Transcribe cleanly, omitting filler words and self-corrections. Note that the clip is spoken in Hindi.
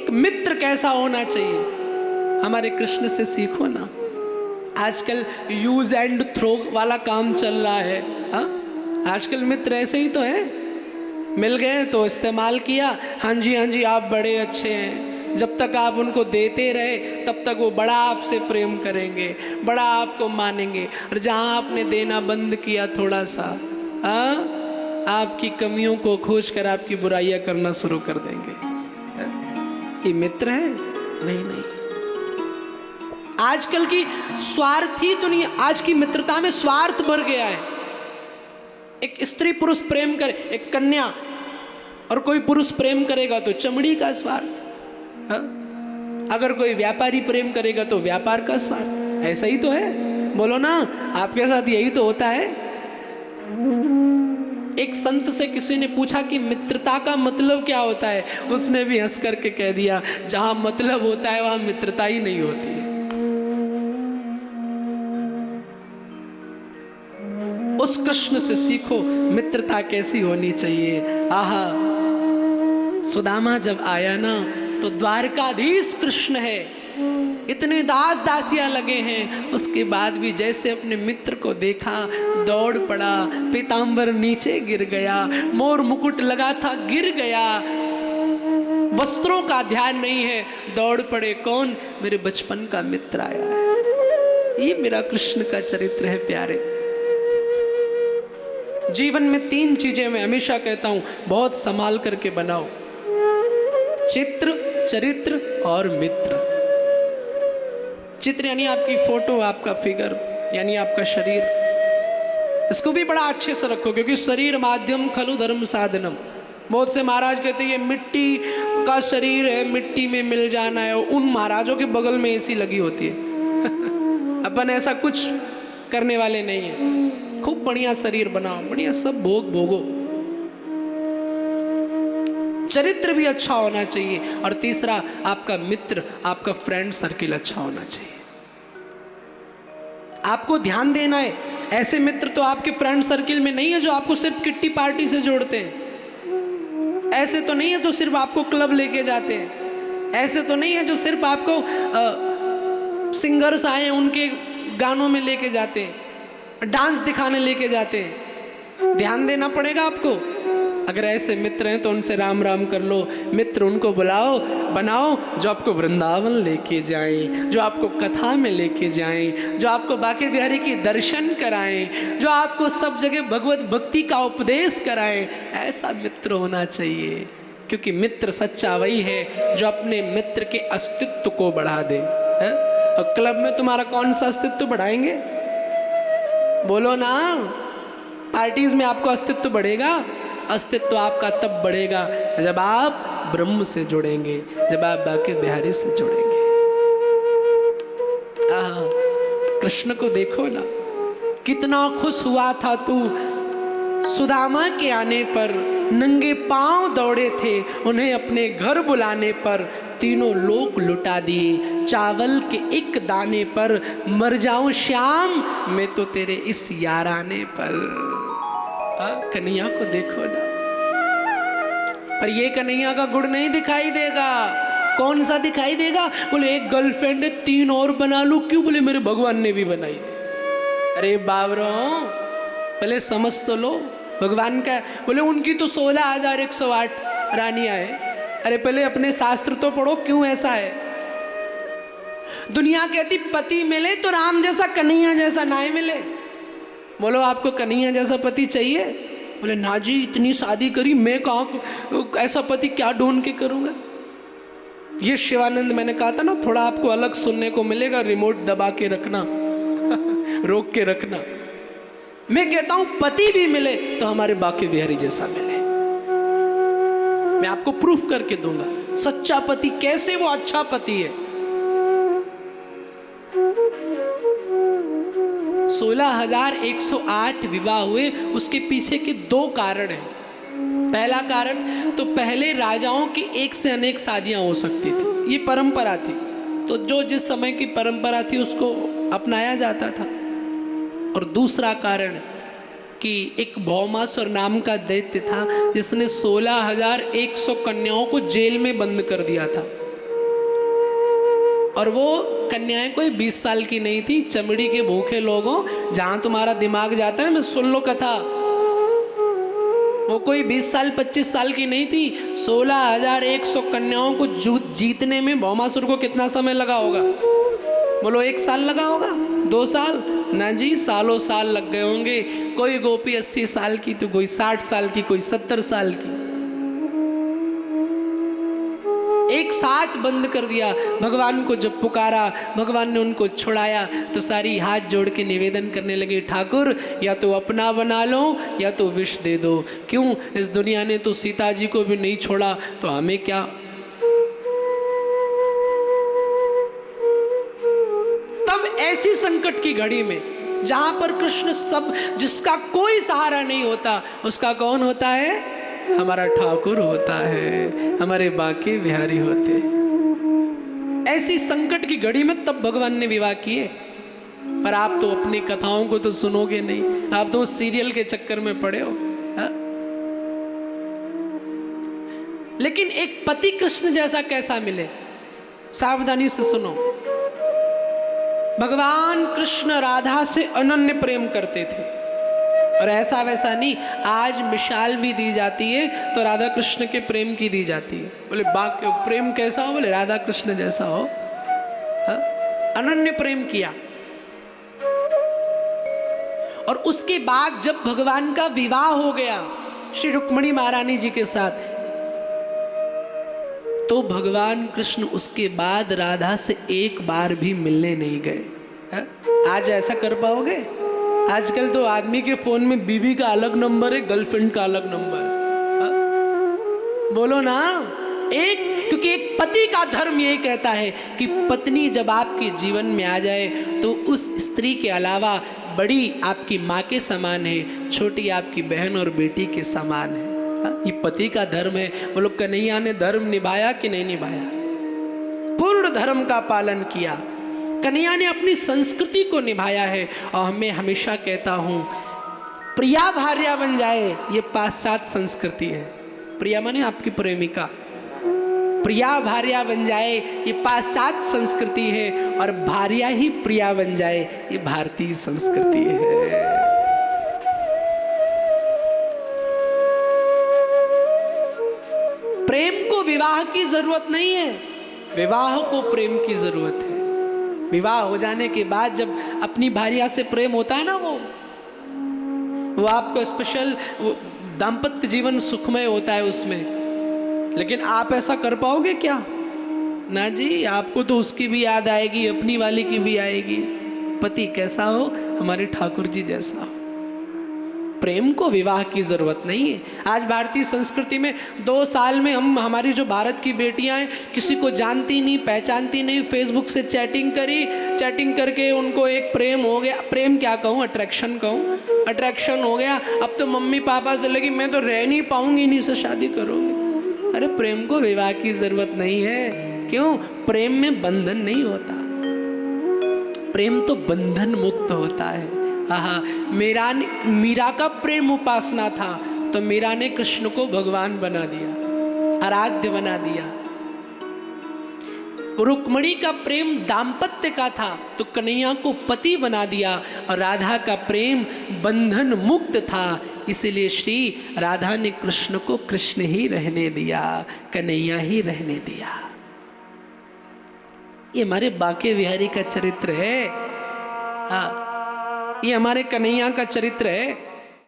एक मित्र कैसा होना चाहिए हमारे कृष्ण से सीखो ना। आजकल यूज एंड थ्रो वाला काम चल रहा है। हाँ, आजकल मित्र ऐसे ही तो है, मिल गए तो इस्तेमाल किया, हाँ जी आप बड़े अच्छे हैं। जब तक आप उनको देते रहे तब तक वो बड़ा आपसे प्रेम करेंगे, बड़ा आपको मानेंगे। और जहाँ आपने देना बंद किया थोड़ा सा, हाँ, आपकी कमियों को खोज कर आपकी बुराइयां करना शुरू कर देंगे। ये मित्र है? नहीं। आजकल की स्वार्थी दुनिया, आज की मित्रता में स्वार्थ भर गया है। एक स्त्री पुरुष प्रेम करे, एक कन्या और कोई पुरुष प्रेम करेगा तो चमड़ी का स्वार्थ। हाँ? अगर कोई व्यापारी प्रेम करेगा तो व्यापार का स्वार्थ। ऐसा ही तो है, बोलो ना, आपके साथ यही तो होता है। एक संत से किसी ने पूछा कि मित्रता का मतलब क्या होता है, उसने भी हंस करके कह दिया, जहां मतलब होता है वहां मित्रता ही नहीं होती है। उस कृष्ण से सीखो मित्रता कैसी होनी चाहिए। आहा, सुदामा जब आया ना तो द्वारकाधीश कृष्ण है, इतने दास दासियां लगे हैं, उसके बाद भी जैसे अपने मित्र को देखा दौड़ पड़ा। पीतांबर नीचे गिर गया, मोर मुकुट लगा था गिर गया, वस्त्रों का ध्यान नहीं है, दौड़ पड़े। कौन? मेरे बचपन का मित्र आया है। ये मेरा कृष्ण का चरित्र है प्यारे। जीवन में 3 चीजें मैं हमेशा कहता हूं, बहुत संभाल करके बनाओ, चित्र, चरित्र और मित्र। चित्र यानी आपकी फोटो, आपका फिगर, यानी आपका शरीर, इसको भी बड़ा अच्छे से रखो, क्योंकि शरीर माध्यम खलु धर्म साधनम। बहुत से महाराज कहते हैं ये मिट्टी का शरीर है, मिट्टी में मिल जाना है। उन महाराजों के बगल में एसी लगी होती है। अपन ऐसा कुछ करने वाले नहीं है। खूब बढ़िया शरीर बनाओ, बढ़िया सब भोग भोगो। चरित्र भी अच्छा होना चाहिए। और तीसरा, आपका मित्र, आपका फ्रेंड सर्किल अच्छा होना चाहिए। आपको ध्यान देना है। ऐसे मित्र तो आपके फ्रेंड सर्किल में नहीं है जो आपको सिर्फ किट्टी पार्टी से जोड़ते हैं। ऐसे तो नहीं है जो सिर्फ आपको क्लब लेके जाते हैं। ऐसे तो नहीं है जो सिर्फ आपको सिंगर्स आए उनके गानों में लेके जाते हैं, डांस दिखाने लेके जाते हैं। ध्यान देना पड़ेगा आपको। अगर ऐसे मित्र हैं तो उनसे राम राम कर लो। मित्र उनको बुलाओ, बनाओ जो आपको वृंदावन लेके जाएं, जो आपको कथा में लेके जाएं, जो आपको बांके बिहारी की दर्शन कराएं, जो आपको सब जगह भगवत भक्ति का उपदेश कराएं। ऐसा मित्र होना चाहिए, क्योंकि मित्र सच्चा वही है जो अपने मित्र के अस्तित्व को बढ़ा दे। है? और क्लब में तुम्हारा कौन सा अस्तित्व बढ़ाएंगे? बोलो ना। पार्टीज में आपको अस्तित्व बढ़ेगा? अस्तित्व आपका तब बढ़ेगा जब आप ब्रह्म से जुड़ेंगे, जब आप बांके बिहारी से जुड़ेंगे। कृष्ण को देखो ना, कितना खुश हुआ था तू सुदामा के आने पर। नंगे पांव दौड़े थे उन्हें अपने घर बुलाने पर। तीनों लोक लुटा दिए चावल के एक दाने पर। मर जाऊं श्याम मैं तो तेरे इस याराने पर। कन्हैया को देखो ना, पर ये कन्हैया का गुण नहीं दिखाई देगा। कौन सा दिखाई देगा? बोले एक गर्लफ्रेंड है, 3 और बना लूं। क्यों? बोले मेरे भगवान ने भी बनाई थी। अरे बाबरो, पहले समझ तो लो भगवान का। बोले उनकी तो 16,108 रानियां है। अरे पहले अपने शास्त्र तो पढ़ो, क्यों ऐसा है? दुनिया कहती पति मिले तो राम जैसा, कन्हैया जैसा ना मिले। बोलो आपको कन्हैया जैसा पति चाहिए? बोले ना जी, इतनी शादी करी, मैं कहाँ ऐसा पति क्या ढूंढ के करूँगा। ये शिवानंद मैंने कहा था ना, थोड़ा आपको अलग सुनने को मिलेगा, रिमोट दबा के रखना रोक के रखना। मैं कहता हूं पति भी मिले तो हमारे बांके बिहारी जैसा मिले। मैं आपको प्रूफ करके दूंगा सच्चा पति कैसे वो अच्छा पति है। 16,108 विवाह हुए, उसके पीछे के 2 कारण हैं। पहला कारण तो पहले राजाओं की एक से अनेक शादियां हो सकती थी, ये परंपरा थी। तो जो जिस समय की परंपरा थी उसको अपनाया जाता था। और दूसरा कारण कि एक भौमासुर नाम का दैत्य था जिसने 16,100 कन्याओं को जेल में बंद कर दिया था। और वो कन्याएं कोई 20 साल की नहीं थी, चमड़ी के भूखे लोगों, जहां तुम्हारा दिमाग जाता है मैं सुन लो कथा। वो कोई 20 साल 25 साल की नहीं थी। 16,100 कन्याओं को जीतने में भौमासुर को कितना समय लगा होगा? बोलो 1 साल लगा होगा, 2 साल? ना जी, सालों साल लग गए होंगे। कोई गोपी 80 साल की तो कोई 60 साल की, कोई 70 साल की। एक साथ बंद कर दिया। भगवान को जब पुकारा, भगवान ने उनको छुड़ाया तो सारी हाथ जोड़ के निवेदन करने लगे, ठाकुर या तो अपना बना लो या तो विष दे दो। क्यों? इस दुनिया ने तो सीता जी को भी नहीं छोड़ा, तो हमें क्या? तब ऐसी संकट की घड़ी में जहां पर कृष्ण सब, जिसका कोई सहारा नहीं होता, उसका कौन होता है? हमारा ठाकुर होता है, हमारे बांके बिहारी होते हैं। ऐसी संकट की घड़ी में तब भगवान ने विवाह किए। पर आप तो अपनी कथाओं को तो सुनोगे नहीं, आप तो उस सीरियल के चक्कर में पड़े हो। हा? लेकिन एक पति कृष्ण जैसा कैसा मिले? सावधानी से सुनो। भगवान कृष्ण राधा से अनन्य प्रेम करते थे, और ऐसा वैसा नहीं। आज मिसाल भी दी जाती है तो राधा कृष्ण के प्रेम की दी जाती है। बोले बाकी प्रेम कैसा हो? बोले राधा कृष्ण जैसा हो। हा? अनन्य प्रेम किया। और उसके बाद जब भगवान का विवाह हो गया श्री रुक्मिणी महारानी जी के साथ, तो भगवान कृष्ण उसके बाद राधा से एक बार भी मिलने नहीं गए। हा? आज ऐसा कर पाओगे? आजकल तो आदमी के फोन में बीबी का अलग नंबर है, गर्लफ्रेंड का अलग नंबर है। बोलो ना। क्योंकि एक पति का धर्म यही कहता है कि पत्नी जब आपके जीवन में आ जाए तो उस स्त्री के अलावा बड़ी आपकी माँ के समान है, छोटी आपकी बहन और बेटी के समान है। ये पति का धर्म है। बोलो कन्हैया ने धर्म निभाया कि नहीं निभाया? पूर्ण धर्म का पालन किया। कन्हैया ने अपनी संस्कृति को निभाया है। और मैं हमेशा कहता हूं, प्रिया भार्या बन जाए ये पाश्चात्य संस्कृति है। प्रिया माने आपकी प्रेमिका, प्रिया भार्या बन जाए ये पाश्चात्य संस्कृति है, और भार्या ही प्रिया बन जाए ये भारतीय संस्कृति है। प्रेम को विवाह की जरूरत नहीं है, विवाह को प्रेम की जरूरत है। विवाह हो जाने के बाद जब अपनी भार्या से प्रेम होता है ना, वो आपको स्पेशल दाम्पत्य जीवन सुखमय होता है उसमें। लेकिन आप ऐसा कर पाओगे क्या? ना जी, आपको तो उसकी भी याद आएगी, अपनी वाली की भी आएगी। पति कैसा हो? हमारे ठाकुर जी जैसा हो। प्रेम को विवाह की जरूरत नहीं है। आज भारतीय संस्कृति में 2 साल में हमारी जो भारत की बेटियां हैं, किसी को जानती नहीं, पहचानती नहीं, फेसबुक से चैटिंग करी, चैटिंग करके उनको एक प्रेम हो गया। प्रेम क्या कहूँ, अट्रैक्शन कहूँ, अट्रैक्शन हो गया। अब तो मम्मी पापा से लगी मैं तो रह नहीं पाऊंगी, इन्हीं से शादी करूंगी। अरे प्रेम को विवाह की जरूरत नहीं है। क्यों? प्रेम में बंधन नहीं होता, प्रेम तो बंधन मुक्त होता है। मीरा का प्रेम उपासना था, तो मीरा ने कृष्ण को भगवान बना दिया, आराध्य बना दिया। रुक्मिणी का प्रेम दाम्पत्य का था, तो कन्हैया को पति बना दिया। और राधा का प्रेम बंधन मुक्त था, इसलिए श्री राधा ने कृष्ण को कृष्ण ही रहने दिया, कन्हैया ही रहने दिया। ये हमारे बांके बिहारी का चरित्र है। हाँ, ये हमारे कन्हैया का चरित्र है।